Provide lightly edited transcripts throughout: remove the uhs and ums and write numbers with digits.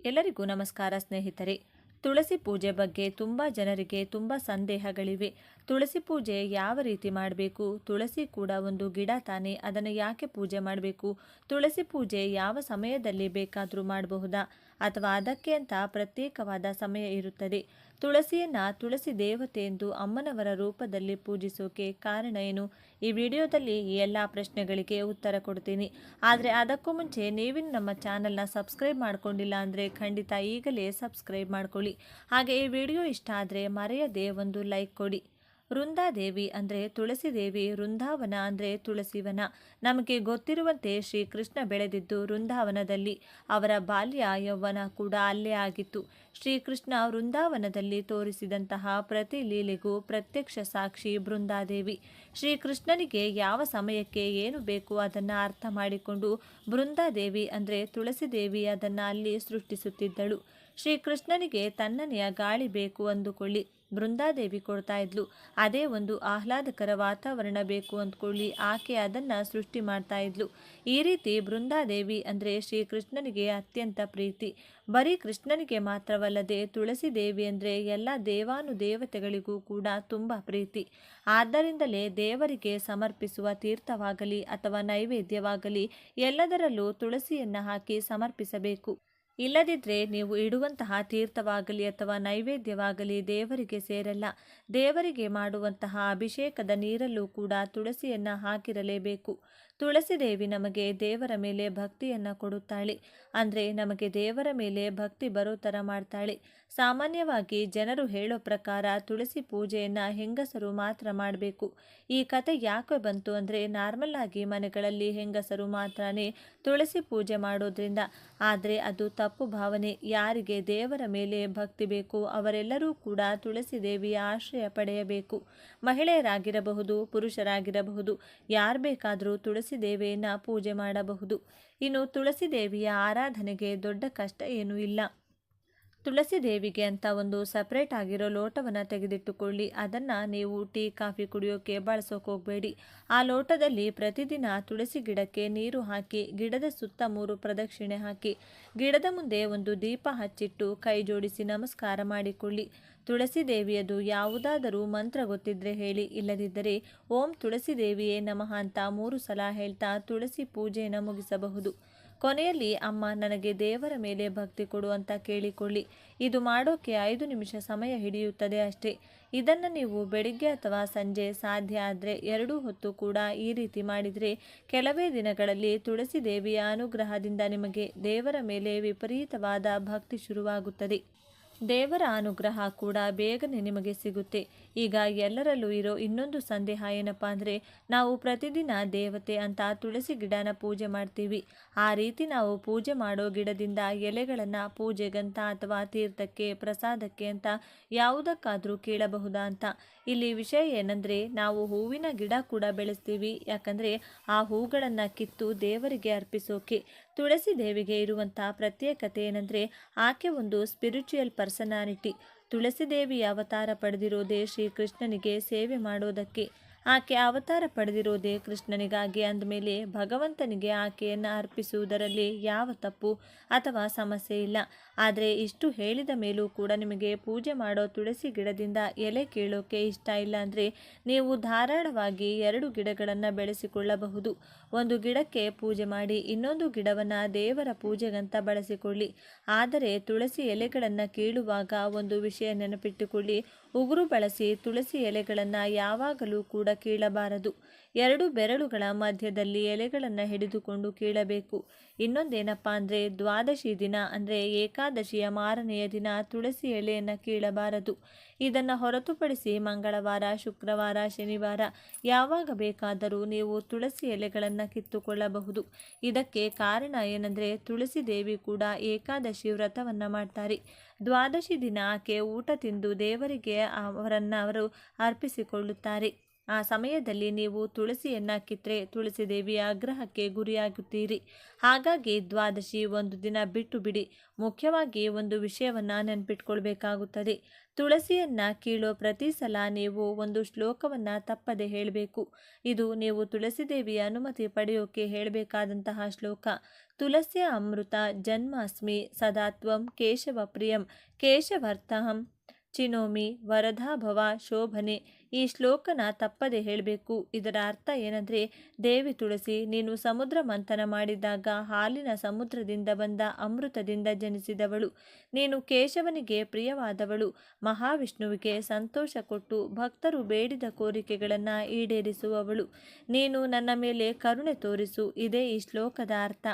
ಎಲ್ಲರಿಗೂ ನಮಸ್ಕಾರ ಸ್ನೇಹಿತರೆ. ತುಳಸಿ ಪೂಜೆ ಬಗ್ಗೆ ತುಂಬ ಜನರಿಗೆ ತುಂಬ ಸಂದೇಹಗಳಿವೆ. ತುಳಸಿ ಪೂಜೆ ಯಾವ ರೀತಿ ಮಾಡಬೇಕು? ತುಳಸಿ ಕೂಡ ಒಂದು ಗಿಡ ತಾನೇ, ಅದನ್ನು ಯಾಕೆ ಪೂಜೆ ಮಾಡಬೇಕು? ತುಳಸಿ ಪೂಜೆ ಯಾವ ಸಮಯದಲ್ಲಿ ಬೇಕಾದರೂ ಮಾಡಬಹುದಾ, ಅಥವಾ ಅದಕ್ಕೆ ಅಂತ ಪ್ರತ್ಯೇಕವಾದ ಸಮಯ ಇರುತ್ತದೆ? ತುಳಸಿ ದೇವತೆ ಎಂದು ಅಮ್ಮನವರ ರೂಪದಲ್ಲಿ ಪೂಜಿಸೋಕೆ ಕಾರಣ ಏನು? ಈ ವಿಡಿಯೋದಲ್ಲಿ ಈ ಎಲ್ಲ ಪ್ರಶ್ನೆಗಳಿಗೆ ಉತ್ತರ ಕೊಡ್ತೀನಿ. ಆದರೆ ಅದಕ್ಕೂ ಮುಂಚೆ ನೀವಿನ್ನು ನಮ್ಮ ಚಾನಲ್ನ ಸಬ್ಸ್ಕ್ರೈಬ್ ಮಾಡ್ಕೊಂಡಿಲ್ಲ ಅಂದರೆ ಖಂಡಿತ ಈಗಲೇ ಸಬ್ಸ್ಕ್ರೈಬ್ ಮಾಡ್ಕೊಳ್ಳಿ. ಹಾಗೆ ಈ ವಿಡಿಯೋ ಇಷ್ಟ ಆದರೆ ಮರೆಯದೆ ಒಂದು ಲೈಕ್ ಕೊಡಿ. ವೃಂದಾದೇವಿ ಅಂದರೆ ತುಳಸಿ ದೇವಿ, ವೃಂದಾವನ ಅಂದರೆ ತುಳಸಿವನ. ನಮಗೆ ಗೊತ್ತಿರುವಂತೆ ಶ್ರೀಕೃಷ್ಣ ಬೆಳೆದಿದ್ದು ವೃಂದಾವನದಲ್ಲಿ. ಅವರ ಬಾಲ್ಯ ಯೌವನ ಕೂಡ ಅಲ್ಲೇ ಆಗಿತ್ತು. ಶ್ರೀಕೃಷ್ಣ ವೃಂದಾವನದಲ್ಲಿ ತೋರಿಸಿದಂತಹ ಪ್ರತಿ ಲೀಲೆಗೂ ಪ್ರತ್ಯಕ್ಷ ಸಾಕ್ಷಿ ಬೃಂದಾದೇವಿ. ಶ್ರೀಕೃಷ್ಣನಿಗೆ ಯಾವ ಸಮಯಕ್ಕೆ ಏನು ಬೇಕು ಅದನ್ನು ಅರ್ಥ ಮಾಡಿಕೊಂಡು ಬೃಂದಾದೇವಿ ಅಂದರೆ ತುಳಸಿ ದೇವಿ ಅದನ್ನು ಅಲ್ಲಿ ಸೃಷ್ಟಿಸುತ್ತಿದ್ದಳು. ಶ್ರೀಕೃಷ್ಣನಿಗೆ ತಣ್ಣನೆಯ ಗಾಳಿ ಬೇಕು ಅಂದುಕೊಳ್ಳಿ, ಬೃಂದಾದೇವಿ ಕೊಡ್ತಾ ಇದ್ಲು. ಅದೇ ಒಂದು ಆಹ್ಲಾದಕರ ವಾತಾವರಣ ಬೇಕು ಅಂದ್ಕೊಳ್ಳಿ, ಆಕೆ ಅದನ್ನು ಸೃಷ್ಟಿ ಮಾಡ್ತಾ ಇದ್ಲು. ಈ ರೀತಿ ಬೃಂದಾದೇವಿ ಅಂದರೆ ಶ್ರೀಕೃಷ್ಣನಿಗೆ ಅತ್ಯಂತ ಪ್ರೀತಿ. ಬರೀ ಕೃಷ್ಣನಿಗೆ ಮಾತ್ರವಲ್ಲದೆ ತುಳಸಿ ದೇವಿ ಅಂದರೆ ಎಲ್ಲ ದೇವಾನುದೇವತೆಗಳಿಗೂ ಕೂಡ ತುಂಬ ಪ್ರೀತಿ. ಆದ್ದರಿಂದಲೇ ದೇವರಿಗೆ ಸಮರ್ಪಿಸುವ ತೀರ್ಥವಾಗಲಿ ಅಥವಾ ನೈವೇದ್ಯವಾಗಲಿ ಎಲ್ಲದರಲ್ಲೂ ತುಳಸಿಯನ್ನು ಹಾಕಿ ಸಮರ್ಪಿಸಬೇಕು. ಇಲ್ಲದಿದ್ದರೆ ನೀವು ಇಡುವಂತಹ ತೀರ್ಥವಾಗಲಿ ಅಥವಾ ನೈವೇದ್ಯವಾಗಲಿ ದೇವರಿಗೆ ಸೇರಲ್ಲ. ದೇವರಿಗೆ ಮಾಡುವಂತಹ ಅಭಿಷೇಕದ ನೀರಲ್ಲೂ ಕೂಡ ತುಳಸಿಯನ್ನು ಹಾಕಿರಲೇಬೇಕು. ತುಳಸಿ ದೇವಿ ನಮಗೆ ದೇವರ ಮೇಲೆ ಭಕ್ತಿಯನ್ನು ಕೊಡುತ್ತಾಳೆ. ಅಂದರೆ ನಮಗೆ ದೇವರ ಮೇಲೆ ಭಕ್ತಿ ಬರೋ ಥರ ಮಾಡ್ತಾಳೆ. ಸಾಮಾನ್ಯವಾಗಿ ಜನರು ಹೇಳೋ ಪ್ರಕಾರ ತುಳಸಿ ಪೂಜೆಯನ್ನು ಹೆಂಗಸರು ಮಾತ್ರ ಮಾಡಬೇಕು. ಈ ಕತೆ ಯಾಕೆ ಬಂತು ಅಂದರೆ, ನಾರ್ಮಲ್ ಆಗಿ ಮನೆಗಳಲ್ಲಿ ಹೆಂಗಸರು ಮಾತ್ರನೇ ತುಳಸಿ ಪೂಜೆ ಮಾಡೋದ್ರಿಂದ. ಆದರೆ ಅದು ತಪ್ಪು ಭಾವನೆ. ಯಾರಿಗೆ ದೇವರ ಮೇಲೆ ಭಕ್ತಿ ಬೇಕು ಅವರೆಲ್ಲರೂ ಕೂಡ ತುಳಸಿ ದೇವಿಯ ಆಶ್ರಯ ಪಡೆಯಬೇಕು. ಮಹಿಳೆಯರಾಗಿರಬಹುದು, ಪುರುಷರಾಗಿರಬಹುದು, ಯಾರು ಬೇಕಾದರೂ ತುಳಸಿ ದೇವಿಯನ್ನು ಪೂಜೆ ಮಾಡಬಹುದು. ಇನ್ನು ತುಳಸಿ ದೇವಿಯ ಆರಾಧನೆಗೆ ದೊಡ್ಡ ಕಷ್ಟ ಏನೂ ಇಲ್ಲ. ತುಳಸಿ ದೇವಿಗೆ ಅಂತ ಒಂದು ಸಪ್ರೇಟ್ ಆಗಿರೋ ಲೋಟವನ್ನು ತೆಗೆದಿಟ್ಟುಕೊಳ್ಳಿ. ಅದನ್ನು ನೀವು ಟೀ ಕಾಫಿ ಕುಡಿಯೋಕೆ ಬಳಸೋಕೆ ಹೋಗಬೇಡಿ. ಆ ಲೋಟದಲ್ಲಿ ಪ್ರತಿದಿನ ತುಳಸಿ ಗಿಡಕ್ಕೆ ನೀರು ಹಾಕಿ, ಗಿಡದ ಸುತ್ತ 3 ಪ್ರದಕ್ಷಿಣೆ ಹಾಕಿ, ಗಿಡದ ಮುಂದೆ ಒಂದು ದೀಪ ಹಚ್ಚಿಟ್ಟು ಕೈ ಜೋಡಿಸಿ ನಮಸ್ಕಾರ ಮಾಡಿಕೊಳ್ಳಿ. ತುಳಸಿ ದೇವಿಯದು ಯಾವುದಾದರೂ ಮಂತ್ರ ಗೊತ್ತಿದ್ರೆ ಹೇಳಿ, ಇಲ್ಲದಿದ್ದರೆ ಓಂ ತುಳಸಿ ದೇವಿಯೇ ನಮಃ ಅಂತ 3 ಸಲ ಹೇಳ್ತಾ ತುಳಸಿ ಪೂಜೆಯನ್ನು ಮುಗಿಸಬಹುದು. ಕೊನೆಯಲ್ಲಿ ಅಮ್ಮ ನನಗೆ ದೇವರ ಮೇಲೆ ಭಕ್ತಿ ಕೊಡು ಅಂತ ಕೇಳಿಕೊಳ್ಳಿ. ಇದು ಮಾಡೋಕ್ಕೆ 5 ನಿಮಿಷ ಸಮಯ ಹಿಡಿಯುತ್ತದೆ ಅಷ್ಟೇ. ಇದನ್ನು ನೀವು ಬೆಳಿಗ್ಗೆ ಅಥವಾ ಸಂಜೆ ಸಾಧ್ಯ ಆದರೆ 2 ಹೊತ್ತು ಕೂಡ ಈ ರೀತಿ ಮಾಡಿದರೆ ಕೆಲವೇ ದಿನಗಳಲ್ಲಿ ತುಳಸಿ ದೇವಿಯ ಅನುಗ್ರಹದಿಂದ ನಿಮಗೆ ದೇವರ ಮೇಲೆ ವಿಪರೀತವಾದ ಭಕ್ತಿ ಶುರುವಾಗುತ್ತದೆ. ದೇವರ ಅನುಗ್ರಹ ಕೂಡ ಬೇಗನೆ ನಿಮಗೆ ಸಿಗುತ್ತೆ. ಈಗ ಎಲ್ಲರಲ್ಲೂ ಇರೋ ಇನ್ನೊಂದು ಸಂದೇಹ ಏನಪ್ಪ ಅಂದರೆ, ನಾವು ಪ್ರತಿದಿನ ದೇವತೆ ಅಂತ ತುಳಸಿ ಗಿಡನ ಪೂಜೆ ಮಾಡ್ತೀವಿ. ಆ ರೀತಿ ನಾವು ಪೂಜೆ ಮಾಡೋ ಗಿಡದಿಂದ ಎಲೆಗಳನ್ನು ಪೂಜೆಗಂತ ಅಥವಾ ತೀರ್ಥಕ್ಕೆ, ಪ್ರಸಾದಕ್ಕೆ ಅಂತ ಯಾವುದಕ್ಕಾದರೂ ಕೀಳಬಹುದಾ ಅಂತ. ಇಲ್ಲಿ ವಿಷಯ ಏನಂದರೆ, ನಾವು ಹೂವಿನ ಗಿಡ ಕೂಡ ಬೆಳೆಸ್ತೀವಿ. ಯಾಕಂದರೆ ಆ ಹೂಗಳನ್ನು ಕಿತ್ತು ದೇವರಿಗೆ ಅರ್ಪಿಸೋಕೆ. ತುಳಸಿ ದೇವಿಗೆ ಇರುವಂಥ ಪ್ರತ್ಯೇಕತೆ ಏನಂದರೆ, ಆಕೆ ಒಂದು ಸ್ಪಿರಿಚುವಲ್ ಪರ್ಸನಾಲಿಟಿ. ತುಳಸಿ ದೇವಿಯ ಅವತಾರ ಪಡೆದಿರೋದೇ ಶ್ರೀಕೃಷ್ಣನಿಗೆ ಸೇವೆ ಮಾಡೋದಕ್ಕೆ. ಆಕೆ ಅವತಾರ ಪಡೆದಿರೋದೇ ಕೃಷ್ಣನಿಗಾಗಿ ಅಂದಮೇಲೆ ಭಗವಂತನಿಗೆ ಆಕೆಯನ್ನು ಅರ್ಪಿಸುವುದರಲ್ಲಿ ಯಾವ ತಪ್ಪು ಅಥವಾ ಸಮಸ್ಯೆ ಇಲ್ಲ. ಆದರೆ ಇಷ್ಟು ಹೇಳಿದ ಮೇಲೂ ಕೂಡ ನಿಮಗೆ ಪೂಜೆ ಮಾಡೋ ತುಳಸಿ ಗಿಡದಿಂದ ಎಲೆ ಕೀಳೋಕೆ ಇಷ್ಟ ಇಲ್ಲ ಅಂದರೆ, ನೀವು ಧಾರಾಳವಾಗಿ 2 ಗಿಡಗಳನ್ನು ಬೆಳೆಸಿಕೊಳ್ಳಬಹುದು. ಒಂದು ಗಿಡಕ್ಕೆ ಪೂಜೆ ಮಾಡಿ, ಇನ್ನೊಂದು ಗಿಡವನ್ನು ದೇವರ ಪೂಜೆಗಂತ ಬಳಸಿಕೊಳ್ಳಿ. ಆದರೆ ತುಳಸಿ ಎಲೆಗಳನ್ನು ಕೀಳುವಾಗ ಒಂದು ವಿಷಯ ನೆನಪಿಟ್ಟುಕೊಳ್ಳಿ, ಉಗುರು ಬಳಸಿ ತುಳಸಿ ಎಲೆಗಳನ್ನು ಯಾವಾಗಲೂ ಕೂಡ ಕೀಳಬಾರದು. 2 ಬೆರಳುಗಳ ಮಧ್ಯದಲ್ಲಿ ಎಲೆಗಳನ್ನು ಹಿಡಿದುಕೊಂಡು ಕೀಳಬೇಕು. ಇನ್ನೊಂದೇನಪ್ಪ ಅಂದರೆ, ದ್ವಾದಶಿ ದಿನ ಅಂದರೆ ಏಕಾದಶಿಯ ಮಾರನೆಯ ದಿನ ತುಳಸಿ ಎಲೆಯನ್ನು ಕೀಳಬಾರದು. ಇದನ್ನು ಹೊರತುಪಡಿಸಿ ಮಂಗಳವಾರ, ಶುಕ್ರವಾರ, ಶನಿವಾರ ಯಾವಾಗ ಬೇಕಾದರೂ ನೀವು ತುಳಸಿ ಎಲೆಗಳನ್ನು ಕಿತ್ತುಕೊಳ್ಳಬಹುದು. ಇದಕ್ಕೆ ಕಾರಣ ಏನಂದರೆ, ತುಳಸಿ ದೇವಿ ಕೂಡ ಏಕಾದಶಿ ವ್ರತವನ್ನು ಮಾಡ್ತಾರೆ. ದ್ವಾದಶಿ ದಿನ ಆಕೆ ಊಟ ತಿಂದು ದೇವರಿಗೆ ಅವರು ಅರ್ಪಿಸಿಕೊಳ್ಳುತ್ತಾರೆ. ಆ ಸಮಯದಲ್ಲಿ ನೀವು ತುಳಸಿಯನ್ನು ಕಿತ್ತರೆ ತುಳಸಿ ದೇವಿಯ ಆಗ್ರಹಕ್ಕೆ ಗುರಿಯಾಗುತ್ತೀರಿ. ಹಾಗಾಗಿ ದ್ವಾದಶಿ ಒಂದು ದಿನ ಬಿಟ್ಟು ಬಿಡಿ. ಮುಖ್ಯವಾಗಿ ಒಂದು ವಿಷಯವನ್ನು ನೆನಪಿಟ್ಕೊಳ್ಬೇಕಾಗುತ್ತದೆ. ತುಳಸಿಯನ್ನು ಕೀಳೋ ಪ್ರತಿ ಸಲ ನೀವು ಒಂದು ಶ್ಲೋಕವನ್ನು ತಪ್ಪದೆ ಹೇಳಬೇಕು. ಇದು ನೀವು ತುಳಸಿ ದೇವಿಯ ಅನುಮತಿ ಪಡೆಯೋಕೆ ಹೇಳಬೇಕಾದಂತಹ ಶ್ಲೋಕ. ತುಳಸಿಯ ಅಮೃತ ಜನ್ಮಾಸ್ಮಿ ಸದಾತ್ವಂ ಕೇಶವ ಪ್ರಿಯಂ ಕೇಶವರ್ಥಹಂ ಚಿನೋಮಿ ವರದಾಭವ ಶೋಭನೆ. ಈ ಶ್ಲೋಕನ ತಪ್ಪದೆ ಹೇಳಬೇಕು. ಇದರ ಅರ್ಥ ಏನಂದರೆ, ದೇವಿ ತುಳಸಿ, ನೀನು ಸಮುದ್ರ ಮಂಥನ ಮಾಡಿದಾಗ ಹಾಲಿನ ಸಮುದ್ರದಿಂದ ಬಂದ ಅಮೃತದಿಂದ ಜನಿಸಿದವಳು. ನೀನು ಕೇಶವನಿಗೆ ಪ್ರಿಯವಾದವಳು, ಮಹಾವಿಷ್ಣುವಿಗೆ ಸಂತೋಷ ಕೊಟ್ಟು ಭಕ್ತರು ಬೇಡಿದ ಕೋರಿಕೆಗಳನ್ನು ಈಡೇರಿಸುವವಳು. ನೀನು ನನ್ನ ಮೇಲೆ ಕರುಣೆ ತೋರಿಸು. ಇದೇ ಈ ಶ್ಲೋಕದ ಅರ್ಥ.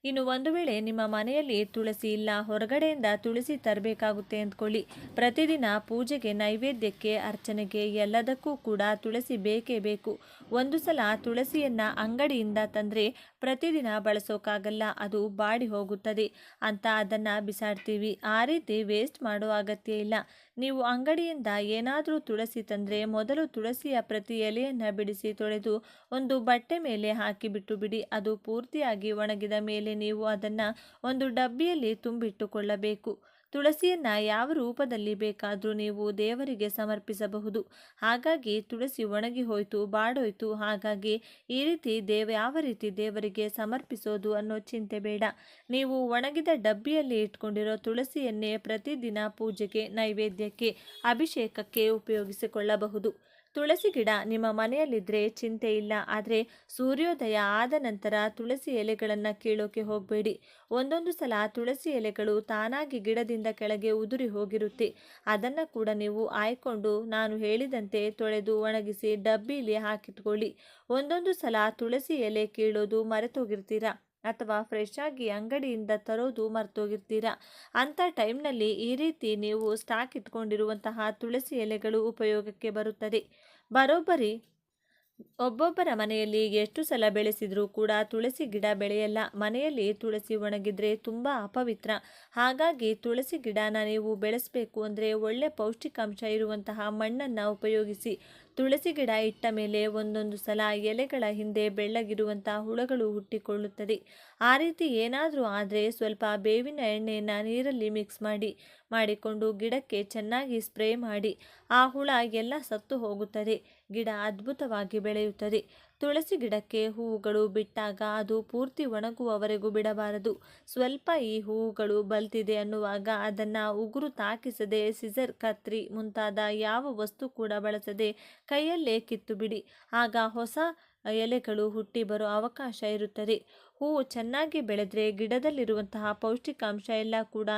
ಇನ್ನು ಒಂದು ವೇಳೆ ನಿಮ್ಮ ಮನೆಯಲ್ಲಿ ತುಳಸಿ ಇಲ್ಲ, ಹೊರಗಡೆಯಿಂದ ತುಳಸಿ ತರಬೇಕಾಗುತ್ತೆ ಅಂದ್ಕೊಳ್ಳಿ. ಪ್ರತಿದಿನ ಪೂಜೆಗೆ, ನೈವೇದ್ಯಕ್ಕೆ, ಅರ್ಚನೆಗೆ ಎಲ್ಲದಕ್ಕೂ ಕೂಡ ತುಳಸಿ ಬೇಕೇ ಬೇಕು. ಒಂದು ಸಲ ತುಳಸಿಯನ್ನು ಅಂಗಡಿಯಿಂದ ತಂದರೆ ಪ್ರತಿದಿನ ಬಳಸೋಕ್ಕಾಗಲ್ಲ, ಅದು ಬಾಡಿ ಹೋಗುತ್ತದೆ ಅಂತ ಅದನ್ನು ಬಿಸಾಡ್ತೀವಿ. ಆ ರೀತಿ ವೇಸ್ಟ್ ಮಾಡೋ ಅಗತ್ಯ ಇಲ್ಲ. ನೀವು ಅಂಗಡಿಯಿಂದ ಏನಾದರೂ ತುಳಸಿ ತಂದರೆ ಮೊದಲು ತುಳಸಿಯ ಪ್ರತಿ ಎಲೆಯನ್ನು ಬಿಡಿಸಿ ತೊಳೆದು ಒಂದು ಬಟ್ಟೆ ಮೇಲೆ ಹಾಕಿಬಿಟ್ಟು ಬಿಡಿ. ಅದು ಪೂರ್ತಿಯಾಗಿ ಒಣಗಿದ ಮೇಲೆ ನೀವು ಅದನ್ನು ಒಂದು ಡಬ್ಬಿಯಲ್ಲಿ ತುಂಬಿಟ್ಟುಕೊಳ್ಳಬೇಕು. ತುಳಸಿಯನ್ನು ಯಾವ ರೂಪದಲ್ಲಿ ಬೇಕಾದರೂ ನೀವು ದೇವರಿಗೆ ಸಮರ್ಪಿಸಬಹುದು. ಹಾಗಾಗಿ ತುಳಸಿ ಒಣಗಿ ಹೋಯಿತು, ಬಾಡೋಯ್ತು, ಹಾಗಾಗಿ ಈ ರೀತಿ ಯಾವ ರೀತಿ ದೇವರಿಗೆ ಸಮರ್ಪಿಸೋದು ಅನ್ನೋ ಚಿಂತೆ ಬೇಡ. ನೀವು ಒಣಗಿದ ಡಬ್ಬಿಯಲ್ಲಿ ಇಟ್ಕೊಂಡಿರೋ ತುಳಸಿಯನ್ನೇ ಪ್ರತಿದಿನ ಪೂಜೆಗೆ, ನೈವೇದ್ಯಕ್ಕೆ, ಅಭಿಷೇಕಕ್ಕೆ ಉಪಯೋಗಿಸಿಕೊಳ್ಳಬಹುದು. ತುಳಸಿ ಗಿಡ ನಿಮ್ಮ ಮನೆಯಲ್ಲಿದ್ದರೆ ಚಿಂತೆ ಇಲ್ಲ. ಆದರೆ ಸೂರ್ಯೋದಯ ಆದ ನಂತರ ತುಳಸಿ ಎಲೆಗಳನ್ನು ಕೀಳೋಕೆ ಹೋಗಬೇಡಿ. ಒಂದೊಂದು ಸಲ ತುಳಸಿ ಎಲೆಗಳು ತಾನಾಗಿ ಗಿಡದಿಂದ ಕೆಳಗೆ ಉದುರಿ ಹೋಗಿರುತ್ತೆ. ಅದನ್ನು ಕೂಡ ನೀವು ಆಯ್ಕೊಂಡು ನಾನು ಹೇಳಿದಂತೆ ತೊಳೆದು ಒಣಗಿಸಿ ಡಬ್ಬಿಲಿ ಹಾಕಿಟ್ಕೊಳ್ಳಿ. ಒಂದೊಂದು ಸಲ ತುಳಸಿ ಎಲೆ ಕೀಳೋದು ಮರೆತೋಗಿರ್ತೀರ, ಅಥವಾ ಫ್ರೆಶ್ ಆಗಿ ಅಂಗಡಿಯಿಂದ ತರೋದು ಮರ್ತೋಗಿರ್ತೀರ. ಅಂಥ ಟೈಮ್ನಲ್ಲಿ ಈ ರೀತಿ ನೀವು ಸ್ಟಾಕ್ ಇಟ್ಕೊಂಡಿರುವಂತಹ ತುಳಸಿ ಎಲೆಗಳು ಉಪಯೋಗಕ್ಕೆ ಬರುತ್ತದೆ. ಬರೋಬ್ಬರಿ ಒಬ್ಬೊಬ್ಬರ ಮನೆಯಲ್ಲಿ ಎಷ್ಟು ಸಲ ಬೆಳೆಸಿದರೂ ಕೂಡ ತುಳಸಿ ಗಿಡ ಬೆಳೆಯಲ್ಲ. ಮನೆಯಲ್ಲಿ ತುಳಸಿ ಒಣಗಿದ್ರೆ ತುಂಬ ಅಪವಿತ್ರ. ಹಾಗಾಗಿ ತುಳಸಿ ಗಿಡನ ನೀವು ಬೆಳೆಸಬೇಕು ಅಂದರೆ ಒಳ್ಳೆ ಪೌಷ್ಟಿಕಾಂಶ ಇರುವಂತಹ ಮಣ್ಣನ್ನು ಉಪಯೋಗಿಸಿ. ತುಳಸಿ ಗಿಡ ಇಟ್ಟ ಮೇಲೆ ಒಂದೊಂದು ಸಲ ಎಲೆಗಳ ಹಿಂದೆ ಬೆಳ್ಳಗಿರುವಂಥ ಹುಳಗಳು ಹುಟ್ಟಿಕೊಳ್ಳುತ್ತದೆ. ಆ ರೀತಿ ಏನಾದರೂ ಆದರೆ ಸ್ವಲ್ಪ ಬೇವಿನ ಎಣ್ಣೆಯನ್ನು ನೀರಲ್ಲಿ ಮಿಕ್ಸ್ ಮಾಡಿಕೊಂಡು ಗಿಡಕ್ಕೆ ಚೆನ್ನಾಗಿ ಸ್ಪ್ರೇ ಮಾಡಿ. ಆ ಹುಳ ಎಲ್ಲ ಸತ್ತು ಹೋಗುತ್ತದೆ. ಗಿಡ ಅದ್ಭುತವಾಗಿ ಬೆಳೆಯುತ್ತದೆ. ತುಳಸಿ ಗಿಡಕ್ಕೆ ಹೂವುಗಳು ಬಿಟ್ಟಾಗ ಅದು ಪೂರ್ತಿ ಒಣಗುವವರೆಗೂ ಬಿಡಬಾರದು. ಸ್ವಲ್ಪ ಈ ಹೂವುಗಳು ಬಲ್ತಿದೆ ಅನ್ನುವಾಗ ಅದನ್ನು ಉಗುರು ತಾಕಿಸದೆ, ಸಿಸರ್, ಕತ್ರಿ ಮುಂತಾದ ಯಾವ ವಸ್ತು ಕೂಡ ಬಳಸದೆ ಕೈಯಲ್ಲೇ ಕಿತ್ತು ಬಿಡಿ. ಆಗ ಹೊಸ ಎಲೆಗಳು ಹುಟ್ಟಿ ಬರೋ ಅವಕಾಶ ಇರುತ್ತದೆ. ಹೂವು ಚೆನ್ನಾಗಿ ಬೆಳೆದ್ರೆ ಗಿಡದಲ್ಲಿರುವಂತಹ ಪೌಷ್ಟಿಕಾಂಶ ಎಲ್ಲ ಕೂಡ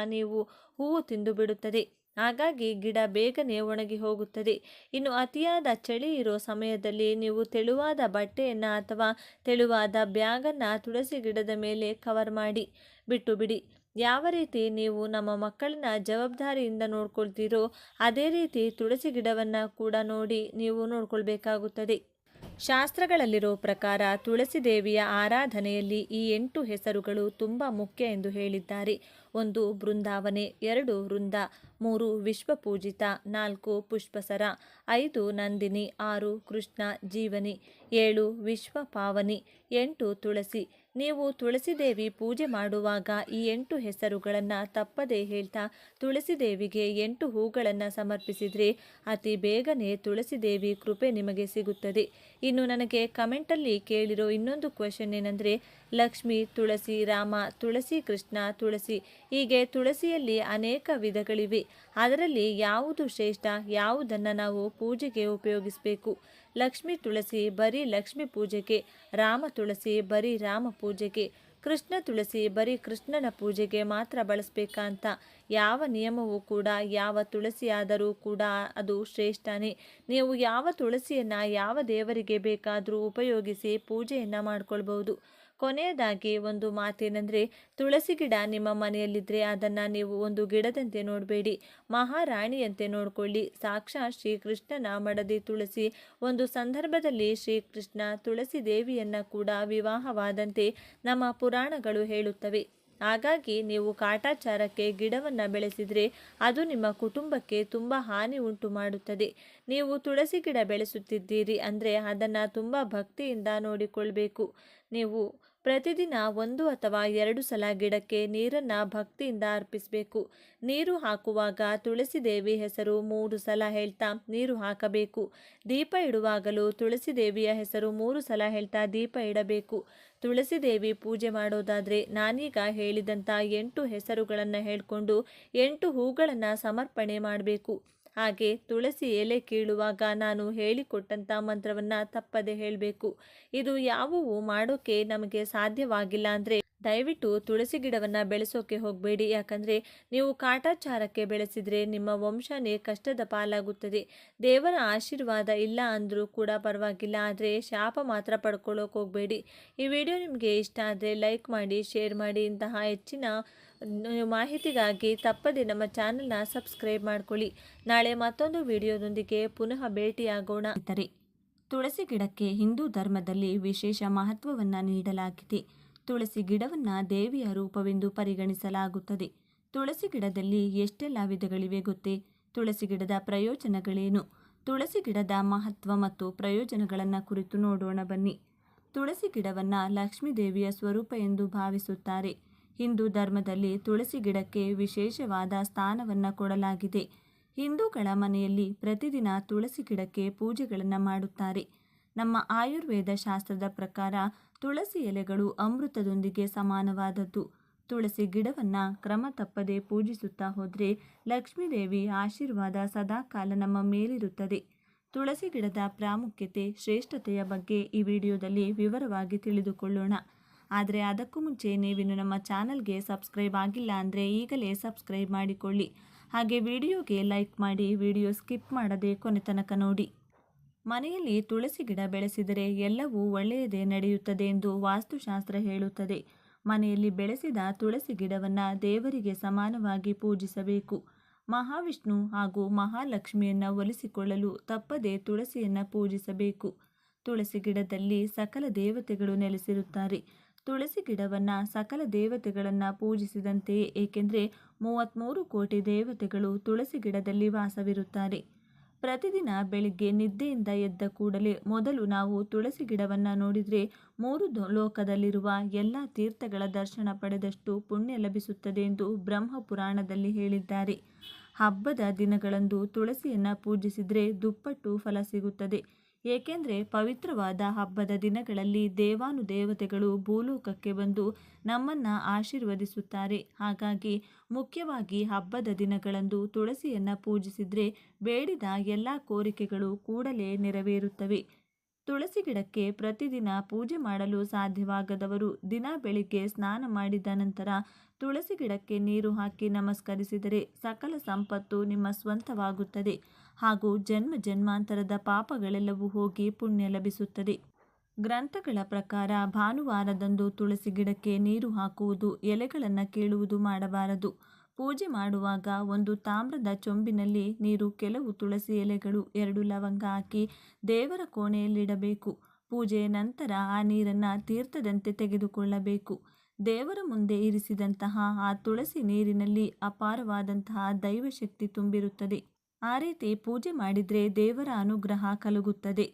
ಹೂವು ತಿಂದು ಬಿಡುತ್ತದೆ. ಹಾಗಾಗಿ ಗಿಡ ಬೇಗನೆ ಒಣಗಿ ಹೋಗುತ್ತದೆ. ಇನ್ನು ಅತಿಯಾದ ಚಳಿ ಇರೋ ಸಮಯದಲ್ಲಿ ನೀವು ತೆಳುವಾದ ಬಟ್ಟೆಯನ್ನು ಅಥವಾ ತೆಳುವಾದ ಬ್ಯಾಗನ್ನು ತುಳಸಿ ಗಿಡದ ಮೇಲೆ ಕವರ್ ಮಾಡಿ ಬಿಟ್ಟು ಬಿಡಿ. ಯಾವ ರೀತಿ ನೀವು ನಮ್ಮ ಮಕ್ಕಳನ್ನ ಜವಾಬ್ದಾರಿಯಿಂದ ನೋಡ್ಕೊಳ್ತೀರೋ ಅದೇ ರೀತಿ ತುಳಸಿ ಗಿಡವನ್ನು ಕೂಡ ನೀವು ನೋಡ್ಕೊಳ್ಬೇಕಾಗುತ್ತದೆ. ಶಾಸ್ತ್ರಗಳಲ್ಲಿರೋ ಪ್ರಕಾರ ತುಳಸಿ ದೇವಿಯ ಆರಾಧನೆಯಲ್ಲಿ ಈ 8 ಹೆಸರುಗಳು ತುಂಬ ಮುಖ್ಯ ಎಂದು ಹೇಳಿದ್ದಾರೆ. 1 ಬೃಂದಾವನೆ, 2 ವೃಂದ, 3 ವಿಶ್ವಪೂಜಿತ, 4 ಪುಷ್ಪಸರ, 5 ನಂದಿನಿ, 6 ಕೃಷ್ಣ ಜೀವನಿ, 7 ವಿಶ್ವಪಾವನಿ, 8 ತುಳಸಿ. ನೀವು ತುಳಸಿ ದೇವಿ ಪೂಜೆ ಮಾಡುವಾಗ ಈ 8 ಹೆಸರುಗಳನ್ನು ತಪ್ಪದೇ ಹೇಳ್ತಾ ತುಳಸಿ ದೇವಿಗೆ 8 ಹೂಗಳನ್ನು ಸಮರ್ಪಿಸಿದರೆ ಅತಿ ಬೇಗನೆ ತುಳಸಿ ದೇವಿ ಕೃಪೆ ನಿಮಗೆ ಸಿಗುತ್ತದೆ. ಇನ್ನು ನನಗೆ ಕಮೆಂಟಲ್ಲಿ ಕೇಳಿರೋ ಇನ್ನೊಂದು ಕ್ವೆಶನ್ ಏನಂದರೆ, ಲಕ್ಷ್ಮಿ, ತುಳಸಿ, ರಾಮ, ತುಳಸಿ, ಕೃಷ್ಣ, ತುಳಸಿ, ಹೀಗೆ ತುಳಸಿಯಲ್ಲಿ ಅನೇಕ ವಿಧಗಳಿವೆ. ಅದರಲ್ಲಿ ಯಾವುದು ಶ್ರೇಷ್ಠ, ಯಾವುದನ್ನು ನಾವು ಪೂಜೆಗೆ ಉಪಯೋಗಿಸಬೇಕು? ಲಕ್ಷ್ಮಿ ತುಳಸಿ ಬರೀ ಲಕ್ಷ್ಮಿ ಪೂಜೆಗೆ, ರಾಮ ತುಳಸಿ ಬರೀ ರಾಮ ಪೂಜೆಗೆ, ಕೃಷ್ಣ ತುಳಸಿ ಬರೀ ಕೃಷ್ಣನ ಪೂಜೆಗೆ ಮಾತ್ರ ಬಳಸಬೇಕಾ ಅಂತ ಯಾವ ನಿಯಮವೂ ಕೂಡ, ಯಾವ ತುಳಸಿ ಆದರೂ ಕೂಡ ಅದು ಶ್ರೇಷ್ಠನೇ. ನೀವು ಯಾವ ತುಳಸಿಯನ್ನು ಯಾವ ದೇವರಿಗೆ ಬೇಕಾದರೂ ಉಪಯೋಗಿಸಿ ಪೂಜೆಯನ್ನು ಮಾಡ್ಕೊಳ್ಬಹುದು. ಕೊನೆಯದಾಗಿ ಒಂದು ಮಾತೇನೆಂದರೆ, ತುಳಸಿ ಗಿಡ ನಿಮ್ಮ ಮನೆಯಲ್ಲಿದ್ದರೆ ಅದನ್ನು ನೀವು ಒಂದು ಗಿಡದಂತೆ ನೋಡಬೇಡಿ, ಮಹಾರಾಣಿಯಂತೆ ನೋಡಿಕೊಳ್ಳಿ. ಸಾಕ್ಷಾತ್ ಶ್ರೀಕೃಷ್ಣನ ಮಡದಿ ತುಳಸಿ. ಒಂದು ಸಂದರ್ಭದಲ್ಲಿ ಶ್ರೀಕೃಷ್ಣ ತುಳಸಿ ದೇವಿಯನ್ನು ಕೂಡ ವಿವಾಹವಾದಂತೆ ನಮ್ಮ ಪುರಾಣಗಳು ಹೇಳುತ್ತವೆ. ಹಾಗಾಗಿ ನೀವು ಕಾಟಾಚಾರಕ್ಕೆ ಗಿಡವನ್ನು ಬೆಳೆಸಿದರೆ ಅದು ನಿಮ್ಮ ಕುಟುಂಬಕ್ಕೆ ತುಂಬ ಹಾನಿ ಉಂಟು ಮಾಡುತ್ತದೆ. ನೀವು ತುಳಸಿ ಗಿಡ ಬೆಳೆಸುತ್ತಿದ್ದೀರಿ ಅಂದರೆ ಅದನ್ನು ತುಂಬ ಭಕ್ತಿಯಿಂದ ನೋಡಿಕೊಳ್ಬೇಕು. ನೀವು ಪ್ರತಿದಿನ 1 ಅಥವಾ 2 ಸಲ ಗಿಡಕ್ಕೆ ನೀರನ್ನು ಭಕ್ತಿಯಿಂದ ಅರ್ಪಿಸಬೇಕು. ನೀರು ಹಾಕುವಾಗ ತುಳಸಿ ದೇವಿ ಹೆಸರು 3 ಸಲ ಹೇಳ್ತಾ ನೀರು ಹಾಕಬೇಕು. ದೀಪ ಇಡುವಾಗಲೂ ತುಳಸಿ ದೇವಿಯ ಹೆಸರು 3 ಸಲ ಹೇಳ್ತಾ ದೀಪ ಇಡಬೇಕು. ತುಳಸಿ ದೇವಿ ಪೂಜೆ ಮಾಡೋದಾದರೆ ನಾನೀಗ ಹೇಳಿದಂಥ 8 ಹೆಸರುಗಳನ್ನು ಹೇಳಿಕೊಂಡು 8 ಹೂಗಳನ್ನು ಸಮರ್ಪಣೆ ಮಾಡಬೇಕು. ಹಾಗೆ ತುಳಸಿ ಎಲೆ ಕೀಳುವಾಗ ನಾನು ಹೇಳಿಕೊಟ್ಟಂಥ ಮಂತ್ರವನ್ನು ತಪ್ಪದೆ ಹೇಳಬೇಕು. ಇದು ಯಾವುವು ಮಾಡೋಕ್ಕೆ ನಮಗೆ ಸಾಧ್ಯವಾಗಿಲ್ಲ ಅಂದರೆ ದಯವಿಟ್ಟು ತುಳಸಿ ಗಿಡವನ್ನು ಬೆಳೆಸೋಕೆ ಹೋಗಬೇಡಿ. ಯಾಕಂದರೆ ನೀವು ಕಾಟಾಚಾರಕ್ಕೆ ಬೆಳೆಸಿದರೆ ನಿಮ್ಮ ವಂಶನೇ ಕಷ್ಟದ ಪಾಲಾಗುತ್ತದೆ. ದೇವರ ಆಶೀರ್ವಾದ ಇಲ್ಲ ಅಂದರೂ ಕೂಡ ಪರವಾಗಿಲ್ಲ, ಆದರೆ ಶಾಪ ಮಾತ್ರ ಪಡ್ಕೊಳ್ಳೋಕೆ ಹೋಗಬೇಡಿ. ಈ ವಿಡಿಯೋ ನಿಮಗೆ ಇಷ್ಟ ಆದರೆ ಲೈಕ್ ಮಾಡಿ, ಶೇರ್ ಮಾಡಿ. ಇಂತಹ ಹೆಚ್ಚಿನ ಮಾಹಿತಿಗಾಗಿ ತಪ್ಪದೆ ನಮ್ಮ ಚಾನಲ್ನ ಸಬ್ಸ್ಕ್ರೈಬ್ ಮಾಡ್ಕೊಳ್ಳಿ. ನಾಳೆ ಮತ್ತೊಂದು ವಿಡಿಯೋದೊಂದಿಗೆ ಪುನಃ ಭೇಟಿಯಾಗೋಣ. ತುಳಸಿ ಗಿಡಕ್ಕೆ ಹಿಂದೂ ಧರ್ಮದಲ್ಲಿ ವಿಶೇಷ ಮಹತ್ವವನ್ನು ನೀಡಲಾಗಿದೆ. ತುಳಸಿ ಗಿಡವನ್ನು ದೇವಿಯ ರೂಪವೆಂದು ಪರಿಗಣಿಸಲಾಗುತ್ತದೆ. ತುಳಸಿ ಗಿಡದಲ್ಲಿ ಎಷ್ಟೆಲ್ಲ ವಿಧಗಳಿವೆ ಗೊತ್ತೇ? ತುಳಸಿ ಗಿಡದ ಪ್ರಯೋಜನಗಳೇನು? ತುಳಸಿ ಗಿಡದ ಮಹತ್ವ ಮತ್ತು ಪ್ರಯೋಜನಗಳನ್ನು ಕುರಿತು ನೋಡೋಣ ಬನ್ನಿ. ತುಳಸಿ ಗಿಡವನ್ನು ಲಕ್ಷ್ಮೀ ದೇವಿಯ ಸ್ವರೂಪ ಎಂದು ಭಾವಿಸುತ್ತಾರೆ. ಹಿಂದೂ ಧರ್ಮದಲ್ಲಿ ತುಳಸಿ ಗಿಡಕ್ಕೆ ವಿಶೇಷವಾದ ಸ್ಥಾನವನ್ನು ಕೊಡಲಾಗಿದೆ. ಹಿಂದೂಗಳ ಮನೆಯಲ್ಲಿ ಪ್ರತಿದಿನ ತುಳಸಿ ಗಿಡಕ್ಕೆ ಪೂಜೆಗಳನ್ನು ಮಾಡುತ್ತಾರೆ. ನಮ್ಮ ಆಯುರ್ವೇದ ಶಾಸ್ತ್ರದ ಪ್ರಕಾರ ತುಳಸಿ ಎಲೆಗಳು ಅಮೃತದೊಂದಿಗೆ ಸಮಾನವಾದದ್ದು. ತುಳಸಿ ಗಿಡವನ್ನು ಕ್ರಮ ತಪ್ಪದೆ ಪೂಜಿಸುತ್ತಾ ಹೋದರೆ ಲಕ್ಷ್ಮೀದೇವಿ ಆಶೀರ್ವಾದ ಸದಾಕಾಲ ನಮ್ಮ ಮೇಲಿರುತ್ತದೆ. ತುಳಸಿ ಗಿಡದ ಪ್ರಾಮುಖ್ಯತೆ, ಶ್ರೇಷ್ಠತೆಯ ಬಗ್ಗೆ ಈ ವಿಡಿಯೋದಲ್ಲಿ ವಿವರವಾಗಿ ತಿಳಿದುಕೊಳ್ಳೋಣ. ಆದರೆ ಅದಕ್ಕೂ ಮುಂಚೆ ನೀವಿನ್ನು ನಮ್ಮ ಚಾನಲ್ಗೆ ಸಬ್ಸ್ಕ್ರೈಬ್ ಆಗಿಲ್ಲ ಅಂದರೆ ಈಗಲೇ ಸಬ್ಸ್ಕ್ರೈಬ್ ಮಾಡಿಕೊಳ್ಳಿ. ಹಾಗೆ ವಿಡಿಯೋಗೆ ಲೈಕ್ ಮಾಡಿ, ವಿಡಿಯೋ ಸ್ಕಿಪ್ ಮಾಡದೆ ಕೊನೆ ತನಕ ನೋಡಿ. ಮನೆಯಲ್ಲಿ ತುಳಸಿ ಗಿಡ ಬೆಳೆಸಿದರೆ ಎಲ್ಲವೂ ಒಳ್ಳೆಯದೇ ನಡೆಯುತ್ತದೆ ಎಂದು ವಾಸ್ತುಶಾಸ್ತ್ರ ಹೇಳುತ್ತದೆ. ಮನೆಯಲ್ಲಿ ಬೆಳೆಸಿದ ತುಳಸಿ ಗಿಡವನ್ನು ದೇವರಿಗೆ ಸಮಾನವಾಗಿ ಪೂಜಿಸಬೇಕು. ಮಹಾವಿಷ್ಣು ಹಾಗೂ ಮಹಾಲಕ್ಷ್ಮಿಯನ್ನು ಒಲಿಸಿಕೊಳ್ಳಲು ತಪ್ಪದೆ ತುಳಸಿಯನ್ನು ಪೂಜಿಸಬೇಕು. ತುಳಸಿ ಗಿಡದಲ್ಲಿ ಸಕಲ ದೇವತೆಗಳು ನೆಲೆಸಿರುತ್ತಾರೆ. ತುಳಸಿ ಗಿಡವನ್ನು ಸಕಲ ದೇವತೆಗಳನ್ನು ಪೂಜಿಸಿದಂತೆಯೇ, ಏಕೆಂದರೆ 33 ಕೋಟಿ ದೇವತೆಗಳು ತುಳಸಿ ಗಿಡದಲ್ಲಿ ವಾಸವಿರುತ್ತಾರೆ. ಪ್ರತಿದಿನ ಬೆಳಿಗ್ಗೆ ನಿದ್ದೆಯಿಂದ ಎದ್ದ ಕೂಡಲೇ ಮೊದಲು ನಾವು ತುಳಸಿ ಗಿಡವನ್ನು ನೋಡಿದರೆ 3 ಲೋಕದಲ್ಲಿರುವ ಎಲ್ಲ ತೀರ್ಥಗಳ ದರ್ಶನ ಪಡೆದಷ್ಟು ಪುಣ್ಯ ಲಭಿಸುತ್ತದೆ ಎಂದು ಬ್ರಹ್ಮಪುರಾಣದಲ್ಲಿ ಹೇಳಿದ್ದಾರೆ. ಹಬ್ಬದ ದಿನಗಳಂದು ತುಳಸಿಯನ್ನು ಪೂಜಿಸಿದರೆ ದುಪ್ಪಟ್ಟು ಫಲ ಸಿಗುತ್ತದೆ. ಏಕೆಂದರೆ ಪವಿತ್ರವಾದ ಹಬ್ಬದ ದಿನಗಳಲ್ಲಿ ದೇವಾನುದೇವತೆಗಳು ಭೂಲೋಕಕ್ಕೆ ಬಂದು ನಮ್ಮನ್ನು ಆಶೀರ್ವದಿಸುತ್ತಾರೆ. ಹಾಗಾಗಿ ಮುಖ್ಯವಾಗಿ ಹಬ್ಬದ ದಿನಗಳಂದು ತುಳಸಿಯನ್ನು ಪೂಜಿಸಿದರೆ ಬೇಡಿದ ಎಲ್ಲ ಕೋರಿಕೆಗಳು ಕೂಡಲೇ ನೆರವೇರುತ್ತವೆ. ತುಳಸಿ ಗಿಡಕ್ಕೆ ಪ್ರತಿದಿನ ಪೂಜೆ ಮಾಡಲು ಸಾಧ್ಯವಾಗದವರು ದಿನ ಬೆಳಿಗ್ಗೆ ಸ್ನಾನ ಮಾಡಿದ ನಂತರ ತುಳಸಿ ಗಿಡಕ್ಕೆ ನೀರು ಹಾಕಿ ನಮಸ್ಕರಿಸಿದರೆ ಸಕಲ ಸಂಪತ್ತು ನಿಮ್ಮ ಸ್ವಂತವಾಗುತ್ತದೆ ಹಾಗೂ ಜನ್ಮ ಜನ್ಮಾಂತರದ ಪಾಪಗಳೆಲ್ಲವೂ ಹೋಗಿ ಪುಣ್ಯ ಲಭಿಸುತ್ತದೆ. ಗ್ರಂಥಗಳ ಪ್ರಕಾರ ಭಾನುವಾರದಂದು ತುಳಸಿ ಗಿಡಕ್ಕೆ ನೀರು ಹಾಕುವುದು, ಎಲೆಗಳನ್ನು ಕೀಳುವುದು ಮಾಡಬಾರದು. ಪೂಜೆ ಮಾಡುವಾಗ ಒಂದು ತಾಮ್ರದ ಚೊಂಬಿನಲ್ಲಿ ನೀರು, ಕೆಲವು ತುಳಸಿ ಎಲೆಗಳು, 2 ಲವಂಗ ಹಾಕಿ ದೇವರ ಕೋಣೆಯಲ್ಲಿಡಬೇಕು. ಪೂಜೆಯ ನಂತರ ಆ ನೀರನ್ನು ತೀರ್ಥದಂತೆ ತೆಗೆದುಕೊಳ್ಳಬೇಕು. ದೇವರ ಮುಂದೆ ಇರಿಸಿದಂತಹ ಆ ತುಳಸಿ ನೀರಿನಲ್ಲಿ ಅಪಾರವಾದಂತಹ ದೈವಶಕ್ತಿ ತುಂಬಿರುತ್ತದೆ. ಆ ರೀತಿ ಪೂಜೆ ಮಾಡಿದರೆ ದೇವರ ಅನುಗ್ರಹ ಕಲಗುತ್ತದೆ.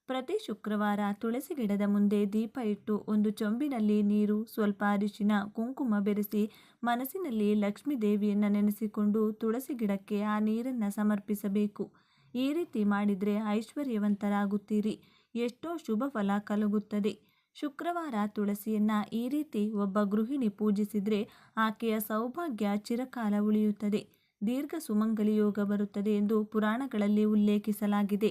ಪ್ರತಿ ಶುಕ್ರವಾರ ತುಳಸಿ ಗಿಡದ ಮುಂದೆ ದೀಪ ಇಟ್ಟು ಒಂದು ಚೊಂಬಿನಲ್ಲಿ ನೀರು, ಸ್ವಲ್ಪ ಅರಿಶಿನ, ಕುಂಕುಮ ಬೆರೆಸಿ ಮನಸ್ಸಿನಲ್ಲಿ ಲಕ್ಷ್ಮೀ ದೇವಿಯನ್ನು ನೆನೆಸಿಕೊಂಡು ತುಳಸಿ ಗಿಡಕ್ಕೆ ಆ ನೀರನ್ನು ಸಮರ್ಪಿಸಬೇಕು. ಈ ರೀತಿ ಮಾಡಿದರೆ ಐಶ್ವರ್ಯವಂತರಾಗುತ್ತೀರಿ. ಎಷ್ಟೋ ಶುಭ ಫಲ ಕಲಗುತ್ತದೆ. ಶುಕ್ರವಾರ ತುಳಸಿಯನ್ನು ಈ ರೀತಿ ಒಬ್ಬ ಗೃಹಿಣಿ ಪೂಜಿಸಿದರೆ ಆಕೆಯ ಸೌಭಾಗ್ಯ ಚಿರಕಾಲ ಉಳಿಯುತ್ತದೆ, ದೀರ್ಘ ಸುಮಂಗಲಿ ಯೋಗ ಬರುತ್ತದೆ ಎಂದು ಪುರಾಣಗಳಲ್ಲಿ ಉಲ್ಲೇಖಿಸಲಾಗಿದೆ.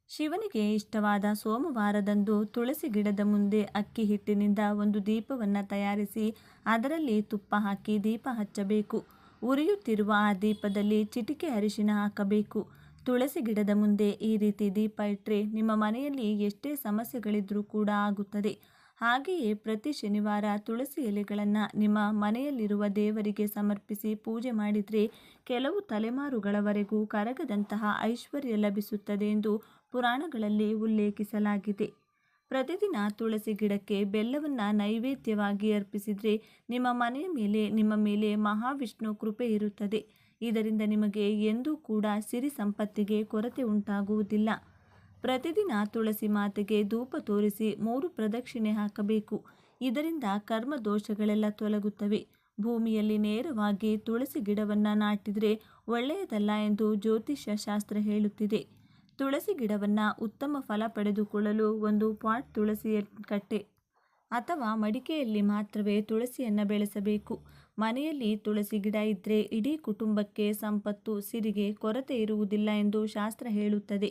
ಶಿವನಿಗೆ ಇಷ್ಟವಾದ ಸೋಮವಾರದಂದು ತುಳಸಿ ಗಿಡದ ಮುಂದೆ ಅಕ್ಕಿ ಹಿಟ್ಟಿನಿಂದ ಒಂದು ದೀಪವನ್ನು ತಯಾರಿಸಿ ಅದರಲ್ಲಿ ತುಪ್ಪ ಹಾಕಿ ದೀಪ ಹಚ್ಚಬೇಕು. ಉರಿಯುತ್ತಿರುವ ಆ ದೀಪದಲ್ಲಿ ಚಿಟಿಕೆ ಅರಿಶಿನ ಹಾಕಬೇಕು. ತುಳಸಿ ಗಿಡದ ಮುಂದೆ ಈ ರೀತಿ ದೀಪ ಇಟ್ಟರೆ ನಿಮ್ಮ ಮನೆಯಲ್ಲಿ ಎಷ್ಟೇ ಸಮಸ್ಯೆಗಳಿದ್ರೂ ಕೂಡ ಆಗುತ್ತದೆ. ಹಾಗೆಯೇ ಪ್ರತಿ ಶನಿವಾರ ತುಳಸಿ ಎಲೆಗಳನ್ನು ನಿಮ್ಮ ಮನೆಯಲ್ಲಿರುವ ದೇವರಿಗೆ ಸಮರ್ಪಿಸಿ ಪೂಜೆ ಮಾಡಿದರೆ ಕೆಲವು ತಲೆಮಾರುಗಳವರೆಗೂ ಕರಗದಂತಹ ಐಶ್ವರ್ಯ ಲಭಿಸುತ್ತದೆ ಎಂದು ಪುರಾಣಗಳಲ್ಲಿ ಉಲ್ಲೇಖಿಸಲಾಗಿದೆ. ಪ್ರತಿದಿನ ತುಳಸಿ ಗಿಡಕ್ಕೆ ಬೆಲ್ಲವನ್ನು ನೈವೇದ್ಯವಾಗಿ ಅರ್ಪಿಸಿದರೆ ನಿಮ್ಮ ಮೇಲೆ ಮಹಾವಿಷ್ಣು ಕೃಪೆ ಇರುತ್ತದೆ. ಇದರಿಂದ ನಿಮಗೆ ಎಂದೂ ಕೂಡ ಸಿರಿ ಸಂಪತ್ತಿಗೆ ಕೊರತೆ ಉಂಟಾಗುವುದಿಲ್ಲ. ಪ್ರತಿದಿನ ತುಳಸಿ ಮಾತೆಗೆ ಧೂಪ ತೋರಿಸಿ 3 ಪ್ರದಕ್ಷಿಣೆ ಹಾಕಬೇಕು. ಇದರಿಂದ ಕರ್ಮ ದೋಷಗಳೆಲ್ಲ ತೊಲಗುತ್ತವೆ. ಭೂಮಿಯಲ್ಲಿ ನೇರವಾಗಿ ತುಳಸಿ ಗಿಡವನ್ನು ನಾಟಿದರೆ ಒಳ್ಳೆಯದಲ್ಲ ಎಂದು ಜ್ಯೋತಿಷ್ಯ ಶಾಸ್ತ್ರ ಹೇಳುತ್ತಿದೆ. ತುಳಸಿ ಗಿಡವನ್ನು ಉತ್ತಮ ಫಲ ಪಡೆದುಕೊಳ್ಳಲು ಒಂದು ಪಾಟ್ ತುಳಸಿ ಕಟ್ಟೆ ಅಥವಾ ಮಡಿಕೆಯಲ್ಲಿ ಮಾತ್ರವೇ ತುಳಸಿಯನ್ನು ಬೆಳೆಸಬೇಕು. ಮನೆಯಲ್ಲಿ ತುಳಸಿ ಗಿಡ ಇದ್ದರೆ ಇಡೀ ಕುಟುಂಬಕ್ಕೆ ಸಂಪತ್ತು, ಸಿರಿಗೆ ಕೊರತೆ ಇರುವುದಿಲ್ಲ ಎಂದು ಶಾಸ್ತ್ರ ಹೇಳುತ್ತದೆ.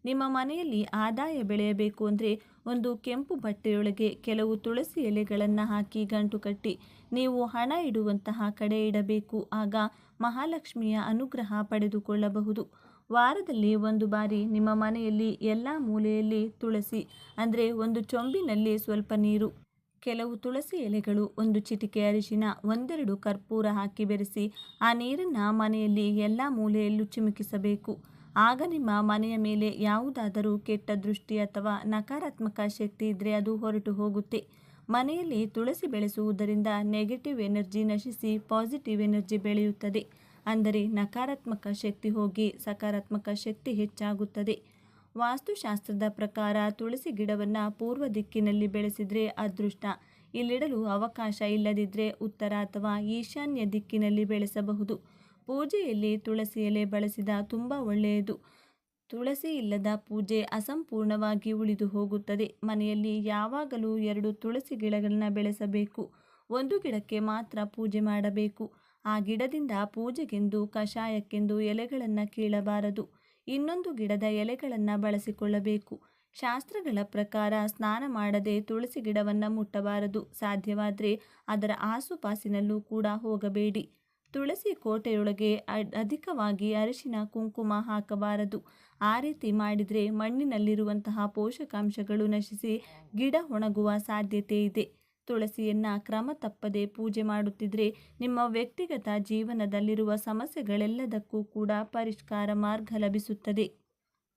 ನಿಮ್ಮ ಮನೆಯಲ್ಲಿ ಆದಾಯ ಬೆಳೆಯಬೇಕು ಅಂದರೆ ಒಂದು ಕೆಂಪು ಬಟ್ಟೆಯೊಳಗೆ ಕೆಲವು ತುಳಸಿ ಎಲೆಗಳನ್ನು ಹಾಕಿ ಗಂಟು ಕಟ್ಟಿ ನೀವು ಹಣ ಇಡುವಂತಹ ಕಡೆ ಇಡಬೇಕು. ಆಗ ಮಹಾಲಕ್ಷ್ಮಿಯ ಅನುಗ್ರಹ ಪಡೆದುಕೊಳ್ಳಬಹುದು. ವಾರದಲ್ಲಿ ಒಂದು ಬಾರಿ ನಿಮ್ಮ ಮನೆಯಲ್ಲಿ ಎಲ್ಲ ಮೂಲೆಯಲ್ಲಿ ತುಳಸಿ ಅಂದರೆ ಒಂದು ಚೊಂಬಿನಲ್ಲಿ ಸ್ವಲ್ಪ ನೀರು, ಕೆಲವು ತುಳಸಿ ಎಲೆಗಳು, ಒಂದು ಚಿಟಿಕೆ ಅರಿಶಿನ, 1-2 ಕರ್ಪೂರ ಹಾಕಿ ಬೆರೆಸಿ ಆ ನೀರನ್ನು ಮನೆಯಲ್ಲಿ ಎಲ್ಲ ಮೂಲೆಯಲ್ಲೂ ಚಿಮುಕಿಸಬೇಕು. ಆಗ ನಿಮ್ಮ ಮನೆಯ ಮೇಲೆ ಯಾವುದಾದರೂ ಕೆಟ್ಟ ದೃಷ್ಟಿ ಅಥವಾ ನಕಾರಾತ್ಮಕ ಶಕ್ತಿ ಇದ್ದರೆ ಅದು ಹೊರಟು ಹೋಗುತ್ತೆ. ಮನೆಯಲ್ಲಿ ತುಳಸಿ ಬೆಳೆಸುವುದರಿಂದ ನೆಗೆಟಿವ್ ಎನರ್ಜಿ ನಶಿಸಿ ಪಾಸಿಟಿವ್ ಎನರ್ಜಿ ಬೆಳೆಯುತ್ತದೆ. ಅಂದರೆ ನಕಾರಾತ್ಮಕ ಶಕ್ತಿ ಹೋಗಿ ಸಕಾರಾತ್ಮಕ ಶಕ್ತಿ ಹೆಚ್ಚಾಗುತ್ತದೆ. ವಾಸ್ತುಶಾಸ್ತ್ರದ ಪ್ರಕಾರ ತುಳಸಿ ಗಿಡವನ್ನು ಪೂರ್ವ ದಿಕ್ಕಿನಲ್ಲಿ ಬೆಳೆಸಿದರೆ ಅದೃಷ್ಟ. ಇಲ್ಲಿಡಲು ಅವಕಾಶ ಇಲ್ಲದಿದ್ದರೆ ಉತ್ತರ ಅಥವಾ ಈಶಾನ್ಯ ದಿಕ್ಕಿನಲ್ಲಿ ಬೆಳೆಸಬಹುದು. ಪೂಜೆಯಲ್ಲಿ ತುಳಸಿ ಎಲೆ ಬಳಸಿದ ತುಂಬ ಒಳ್ಳೆಯದು. ತುಳಸಿ ಇಲ್ಲದ ಪೂಜೆ ಅಸಂಪೂರ್ಣವಾಗಿ ಉಳಿದು ಹೋಗುತ್ತದೆ. ಮನೆಯಲ್ಲಿ ಯಾವಾಗಲೂ 2 ತುಳಸಿ ಗಿಡಗಳನ್ನು ಬೆಳೆಸಬೇಕು. ಒಂದು ಗಿಡಕ್ಕೆ ಮಾತ್ರ ಪೂಜೆ ಮಾಡಬೇಕು. ಆ ಗಿಡದಿಂದ ಪೂಜೆಗೆಂದು ಕಷಾಯಕ್ಕೆಂದು ಎಲೆಗಳನ್ನು ಕೀಳಬಾರದು. ಇನ್ನೊಂದು ಗಿಡದ ಎಲೆಗಳನ್ನು ಬಳಸಿಕೊಳ್ಳಬೇಕು. ಶಾಸ್ತ್ರಗಳ ಪ್ರಕಾರ ಸ್ನಾನ ಮಾಡದೆ ತುಳಸಿ ಗಿಡವನ್ನು ಮುಟ್ಟಬಾರದು. ಸಾಧ್ಯವಾದರೆ ಅದರ ಆಸುಪಾಸಿನಲ್ಲೂ ಕೂಡ ಹೋಗಬೇಡಿ. ತುಳಸಿ ಕೋಟೆಯೊಳಗೆ ಅಧಿಕವಾಗಿ ಅರಿಶಿನ ಕುಂಕುಮ ಹಾಕಬಾರದು. ಆ ರೀತಿ ಮಾಡಿದರೆ ಮಣ್ಣಿನಲ್ಲಿರುವಂತಹ ಪೋಷಕಾಂಶಗಳು ನಶಿಸಿ ಗಿಡ ಒಣಗುವ ಸಾಧ್ಯತೆ ಇದೆ. ತುಳಸಿಯನ್ನು ಕ್ರಮ ತಪ್ಪದೆ ಪೂಜೆ ಮಾಡುತ್ತಿದ್ದರೆ ನಿಮ್ಮ ವ್ಯಕ್ತಿಗತ ಜೀವನದಲ್ಲಿರುವ ಸಮಸ್ಯೆಗಳೆಲ್ಲದಕ್ಕೂ ಕೂಡ ಪರಿಷ್ಕಾರ ಮಾರ್ಗ ಲಭಿಸುತ್ತದೆ.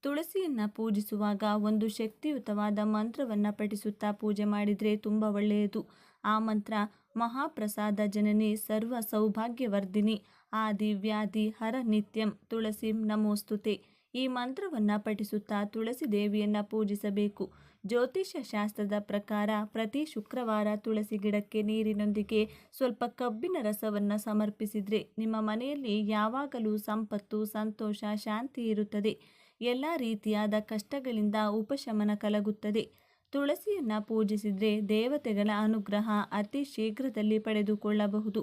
ತುಳಸಿಯನ್ನು ಪೂಜಿಸುವಾಗ ಒಂದು ಶಕ್ತಿಯುತವಾದ ಮಂತ್ರವನ್ನು ಪಠಿಸುತ್ತಾ ಪೂಜೆ ಮಾಡಿದರೆ ತುಂಬ ಒಳ್ಳೆಯದು. ಆ ಮಂತ್ರ ಮಹಾಪ್ರಸಾದ ಜನನಿ ಸರ್ವ ಸೌಭಾಗ್ಯವರ್ಧಿನಿ ಆದಿ ವ್ಯಾಧಿ ಹರ ನಿತ್ಯಂ ತುಳಸಿಂ ನಮೋಸ್ತುತೆ. ಈ ಮಂತ್ರವನ್ನು ಪಠಿಸುತ್ತಾ ತುಳಸಿ ದೇವಿಯನ್ನು ಪೂಜಿಸಬೇಕು. ಜ್ಯೋತಿಷ್ಯ ಶಾಸ್ತ್ರದ ಪ್ರಕಾರ ಪ್ರತಿ ಶುಕ್ರವಾರ ತುಳಸಿ ಗಿಡಕ್ಕೆ ನೀರಿನೊಂದಿಗೆ ಸ್ವಲ್ಪ ಕಬ್ಬಿನ ರಸವನ್ನು ಸಮರ್ಪಿಸಿದರೆ ನಿಮ್ಮ ಮನೆಯಲ್ಲಿ ಯಾವಾಗಲೂ ಸಂಪತ್ತು, ಸಂತೋಷ, ಶಾಂತಿ ಇರುತ್ತದೆ. ಎಲ್ಲ ರೀತಿಯಾದ ಕಷ್ಟಗಳಿಂದ ಉಪಶಮನ ಕಲಗುತ್ತದೆ. ತುಳಸಿಯನ್ನು ಪೂಜಿಸಿದರೆ ದೇವತೆಗಳ ಅನುಗ್ರಹ ಅತಿ ಶೀಘ್ರದಲ್ಲಿ ಪಡೆದುಕೊಳ್ಳಬಹುದು.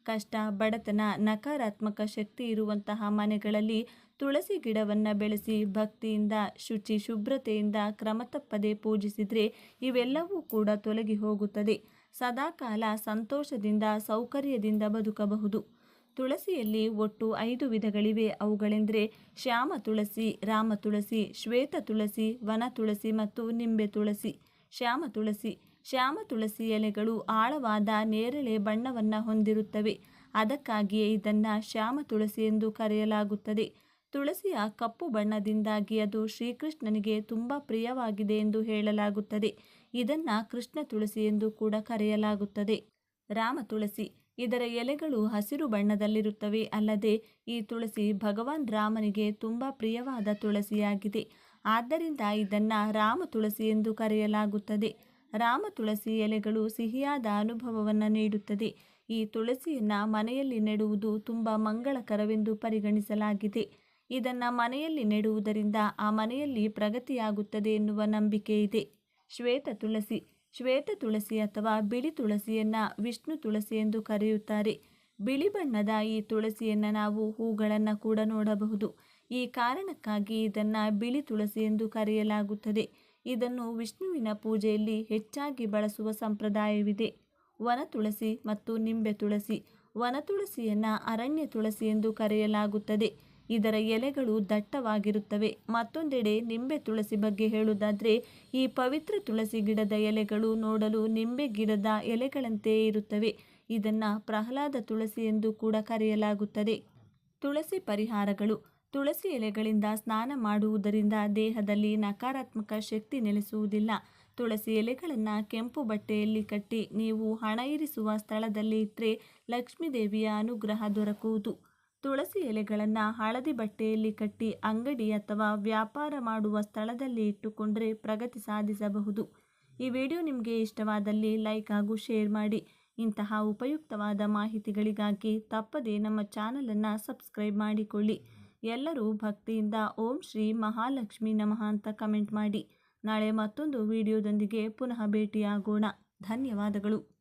ಕಷ್ಟ, ಬಡತನ, ನಕಾರಾತ್ಮಕ ಶಕ್ತಿ ಇರುವಂತಹ ಮನೆಗಳಲ್ಲಿ ತುಳಸಿ ಗಿಡವನ್ನು ಬೆಳೆಸಿ ಭಕ್ತಿಯಿಂದ, ಶುಚಿ ಶುಭ್ರತೆಯಿಂದ ಕ್ರಮ ತಪ್ಪದೆ ಪೂಜಿಸಿದರೆ ಇವೆಲ್ಲವೂ ಕೂಡ ತೊಲಗಿ ಹೋಗುತ್ತದೆ. ಸದಾಕಾಲ ಸಂತೋಷದಿಂದ, ಸೌಕರ್ಯದಿಂದ ಬದುಕಬಹುದು. ತುಳಸಿಯಲ್ಲಿ ಒಟ್ಟು 5 ವಿಧಗಳಿವೆ. ಅವುಗಳೆಂದರೆ ಶ್ಯಾಮ ತುಳಸಿ, ರಾಮ ತುಳಸಿ, ಶ್ವೇತ ತುಳಸಿ, ವನ ತುಳಸಿ ಮತ್ತು ನಿಂಬೆ ತುಳಸಿ. ಶ್ಯಾಮ ತುಳಸಿ ಎಲೆಗಳು ಆಳವಾದ ನೇರಳೆ ಬಣ್ಣವನ್ನು ಹೊಂದಿರುತ್ತವೆ. ಅದಕ್ಕಾಗಿಯೇ ಇದನ್ನು ಶ್ಯಾಮ ತುಳಸಿ ಎಂದು ಕರೆಯಲಾಗುತ್ತದೆ. ತುಳಸಿಯ ಕಪ್ಪು ಬಣ್ಣದಿಂದಾಗಿ ಅದು ಶ್ರೀಕೃಷ್ಣನಿಗೆ ತುಂಬ ಪ್ರಿಯವಾಗಿದೆ ಎಂದು ಹೇಳಲಾಗುತ್ತದೆ. ಇದನ್ನು ಕೃಷ್ಣ ತುಳಸಿ ಎಂದು ಕೂಡ ಕರೆಯಲಾಗುತ್ತದೆ. ರಾಮ ತುಳಸಿ, ಇದರ ಎಲೆಗಳು ಹಸಿರು ಬಣ್ಣದಲ್ಲಿರುತ್ತವೆ. ಅಲ್ಲದೆ ಈ ತುಳಸಿ ಭಗವಾನ್ ರಾಮನಿಗೆ ತುಂಬ ಪ್ರಿಯವಾದ ತುಳಸಿಯಾಗಿದೆ. ಆದ್ದರಿಂದ ಇದನ್ನು ರಾಮ ತುಳಸಿ ಎಂದು ಕರೆಯಲಾಗುತ್ತದೆ. ರಾಮ ತುಳಸಿ ಎಲೆಗಳು ಸಿಹಿಯಾದ ಅನುಭವವನ್ನು ನೀಡುತ್ತದೆ. ಈ ತುಳಸಿಯನ್ನು ಮನೆಯಲ್ಲಿ ನೆಡುವುದು ತುಂಬ ಮಂಗಳಕರವೆಂದು ಪರಿಗಣಿಸಲಾಗಿದೆ. ಇದನ್ನು ಮನೆಯಲ್ಲಿ ನೆಡುವುದರಿಂದ ಆ ಮನೆಯಲ್ಲಿ ಪ್ರಗತಿಯಾಗುತ್ತದೆ ಎನ್ನುವ ನಂಬಿಕೆ ಇದೆ. ಶ್ವೇತ ತುಳಸಿ ಅಥವಾ ಬಿಳಿ ತುಳಸಿಯನ್ನು ವಿಷ್ಣು ತುಳಸಿ ಎಂದು ಕರೆಯುತ್ತಾರೆ. ಬಿಳಿ ಬಣ್ಣದ ಈ ತುಳಸಿಯನ್ನು ನಾವು ಹೂಗಳನ್ನು ಕೂಡ ನೋಡಬಹುದು. ಈ ಕಾರಣಕ್ಕಾಗಿ ಇದನ್ನು ಬಿಳಿ ತುಳಸಿ ಎಂದು ಕರೆಯಲಾಗುತ್ತದೆ. ಇದನ್ನು ವಿಷ್ಣುವಿನ ಪೂಜೆಯಲ್ಲಿ ಹೆಚ್ಚಾಗಿ ಬಳಸುವ ಸಂಪ್ರದಾಯವಿದೆ. ವನ ತುಳಸಿ ಮತ್ತು ನಿಂಬೆ ತುಳಸಿ. ವನ ತುಳಸಿಯನ್ನು ಅರಣ್ಯ ತುಳಸಿ ಎಂದು ಕರೆಯಲಾಗುತ್ತದೆ. ಇದರ ಎಲೆಗಳು ದಟ್ಟವಾಗಿರುತ್ತವೆ. ಮತ್ತೊಂದೆಡೆ ನಿಂಬೆ ತುಳಸಿ ಬಗ್ಗೆ ಹೇಳುವುದಾದರೆ ಈ ಪವಿತ್ರ ತುಳಸಿ ಗಿಡದ ಎಲೆಗಳು ನೋಡಲು ನಿಂಬೆ ಗಿಡದ ಎಲೆಗಳಂತೆಯೇ ಇರುತ್ತವೆ. ಇದನ್ನು ಪ್ರಹ್ಲಾದ ತುಳಸಿ ಎಂದು ಕೂಡ ಕರೆಯಲಾಗುತ್ತದೆ. ತುಳಸಿ ಪರಿಹಾರಗಳು. ತುಳಸಿ ಎಲೆಗಳಿಂದ ಸ್ನಾನ ಮಾಡುವುದರಿಂದ ದೇಹದಲ್ಲಿ ನಕಾರಾತ್ಮಕ ಶಕ್ತಿ ನೆಲೆಸುವುದಿಲ್ಲ. ತುಳಸಿ ಎಲೆಗಳನ್ನು ಕೆಂಪು ಬಟ್ಟೆಯಲ್ಲಿ ಕಟ್ಟಿ ನೀವು ಹಣ ಇರಿಸುವ ಸ್ಥಳದಲ್ಲಿ ಇಟ್ಟರೆ ಲಕ್ಷ್ಮೀದೇವಿಯ ಅನುಗ್ರಹ ದೊರಕುವುದು. ತುಳಸಿ ಎಲೆಗಳನ್ನು ಹಳದಿ ಬಟ್ಟೆಯಲ್ಲಿ ಕಟ್ಟಿ ಅಂಗಡಿ ಅಥವಾ ವ್ಯಾಪಾರ ಮಾಡುವ ಸ್ಥಳದಲ್ಲಿ ಇಟ್ಟುಕೊಂಡರೆ ಪ್ರಗತಿ ಸಾಧಿಸಬಹುದು. ಈ ವಿಡಿಯೋ ನಿಮಗೆ ಇಷ್ಟವಾದಲ್ಲಿ ಲೈಕ್ ಹಾಗೂ ಶೇರ್ ಮಾಡಿ. ಇಂತಹ ಉಪಯುಕ್ತವಾದ ಮಾಹಿತಿಗಳಿಗಾಗಿ ತಪ್ಪದೇ ನಮ್ಮ ಚಾನಲನ್ನು ಸಬ್ಸ್ಕ್ರೈಬ್ ಮಾಡಿಕೊಳ್ಳಿ. ಎಲ್ಲರೂ ಭಕ್ತಿಯಿಂದ ಓಂ ಶ್ರೀ ಮಹಾಲಕ್ಷ್ಮಿ ನಮಃ ಅಂತ ಕಮೆಂಟ್ ಮಾಡಿ. ನಾಳೆ ಮತ್ತೊಂದು ವಿಡಿಯೋದೊಂದಿಗೆ ಪುನಃ ಭೇಟಿಯಾಗೋಣ. ಧನ್ಯವಾದಗಳು.